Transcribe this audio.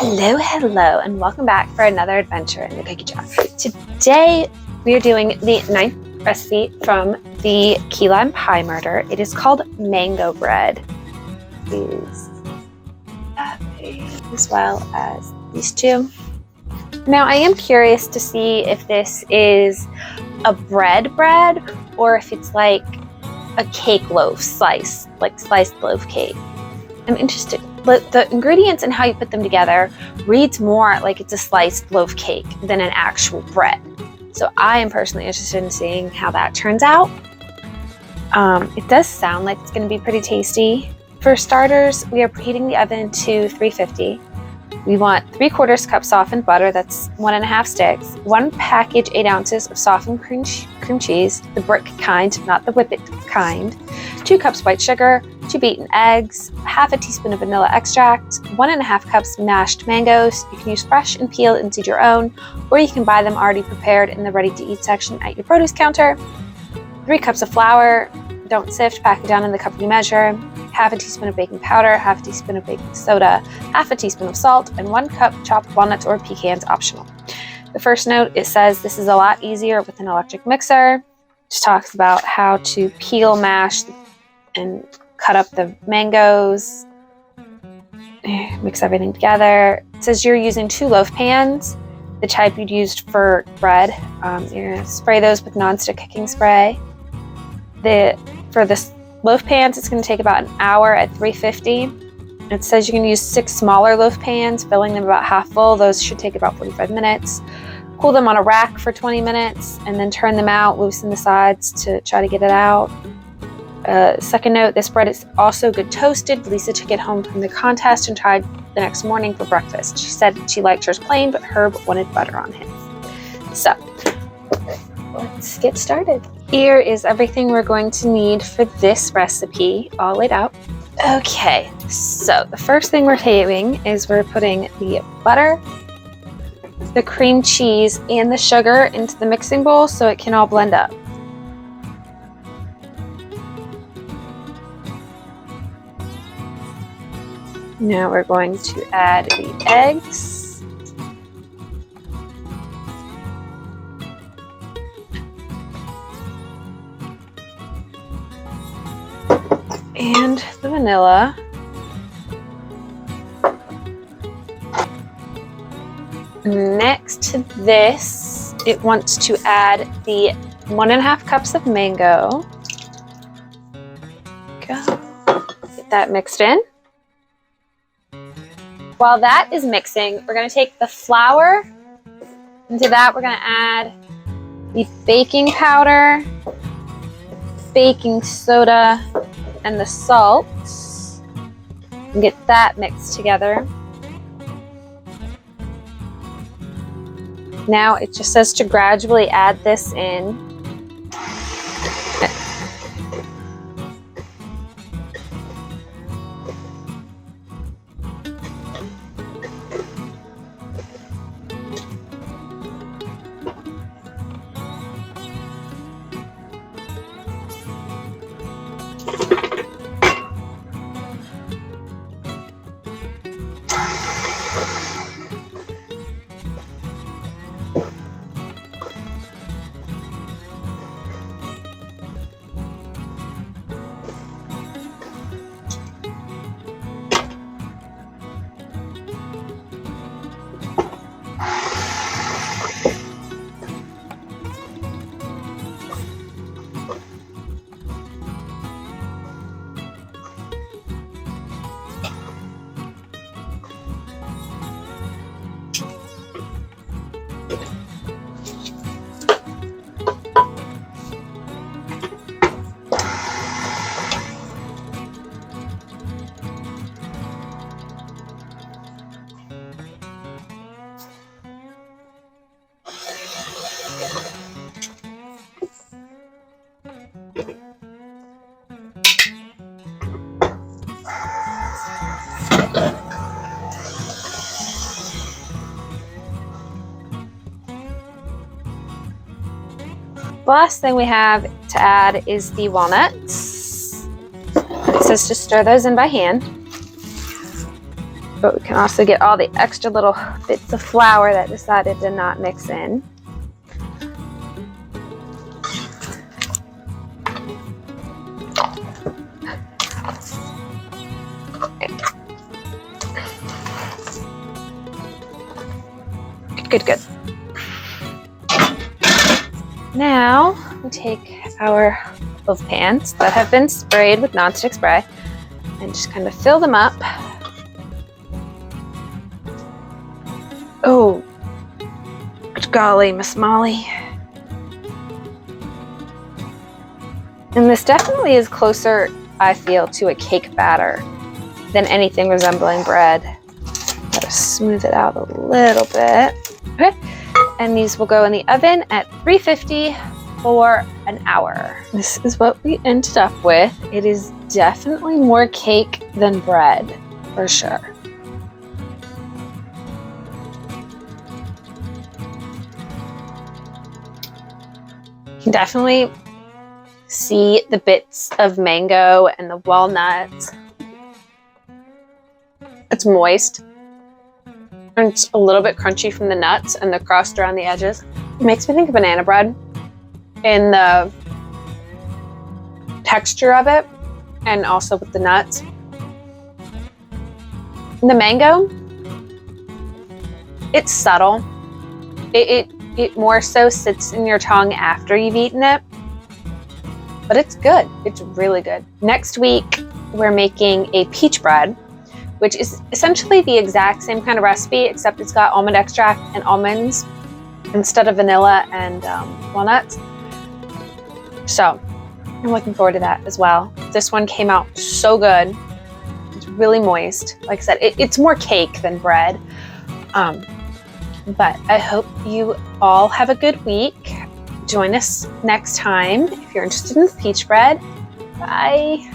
Hello, hello, and welcome back for another adventure in the cookie jar. Today, we are doing the 9th recipe from the key lime pie murder. It is called mango bread. These as well as these two. Now, I am curious to see if this is a bread or if it's like a cake loaf slice, like sliced loaf cake. I'm interested. But the ingredients and how you put them together reads more like it's a sliced loaf cake than an actual bread. So I am personally interested in seeing how that turns out. It does sound like it's going to be pretty tasty. For starters, we are preheating the oven to 350. We want 3/4 cup softened butter, that's 1.5 sticks, 1 package 8 ounces of softened cream cheese, the brick kind, not the whippet kind, 2 cups white sugar, 2 beaten eggs, 1/2 teaspoon of vanilla extract, 1.5 cups mashed mangoes. You can use fresh and peeled and seed your own, or you can buy them already prepared in the ready-to-eat section at your produce counter. 3 cups of flour, don't sift, pack it down in the cup you measure. 1/2 teaspoon of baking powder, 1/2 teaspoon of baking soda, 1/2 teaspoon of salt, and 1 cup chopped walnuts or pecans, optional. The first note, it says this is a lot easier with an electric mixer. Just talks about how to peel, mash, and cut up the mangoes. Mix everything together. It says you're using 2 loaf pans, the type you'd used for bread. You're gonna spray those with nonstick cooking spray. For this loaf pans, it's going to take about an hour at 350. It says you can use 6 smaller loaf pans, filling them about half full. Those should take about 45 minutes. Cool them on a rack for 20 minutes and then turn them out, loosen the sides to try to get it out. Second note, this bread is also good toasted. Lisa took it home from the contest and tried the next morning for breakfast. She said she liked hers plain, but Herb wanted butter on his. So, let's get started. Here is everything we're going to need for this recipe, all laid out. Okay, so the first thing we're doing is we're putting the butter, the cream cheese, and the sugar into the mixing bowl so it can all blend up. Now we're going to add the eggs. And the vanilla. Next to this, it wants to add the 1.5 cups of mango. Go. Get that mixed in. While that is mixing, we're going to take the flour. Into that, we're going to add the baking powder, baking soda, and the salt, and get that mixed together. Now it just says to gradually add this in. The last thing we have to add is the walnuts. It says to stir those in by hand. But we can also get all the extra little bits of flour that decided to not mix in. Good. Now we take our loaf pans that have been sprayed with nonstick spray and just kind of fill them up. Oh, good golly, Miss Molly. And this definitely is closer, I feel, to a cake batter than anything resembling bread. Gotta smooth it out a little bit. Okay. And these will go in the oven at 350 for an hour. This is what we ended up with. It is definitely more cake than bread, for sure. You can definitely see the bits of mango and the walnuts. It's moist. And it's a little bit crunchy from the nuts and the crust around the edges. It makes me think of banana bread in the texture of it and also with the nuts. And the mango, it's subtle. It more so sits in your tongue after you've eaten it. But it's good. It's really good. Next week, we're making a peach bread, which is essentially the exact same kind of recipe, except it's got almond extract and almonds instead of vanilla and walnuts. So I'm looking forward to that as well. This one came out so good. It's really moist. Like I said, it's more cake than bread. But I hope you all have a good week. Join us next time if you're interested in the peach bread. Bye.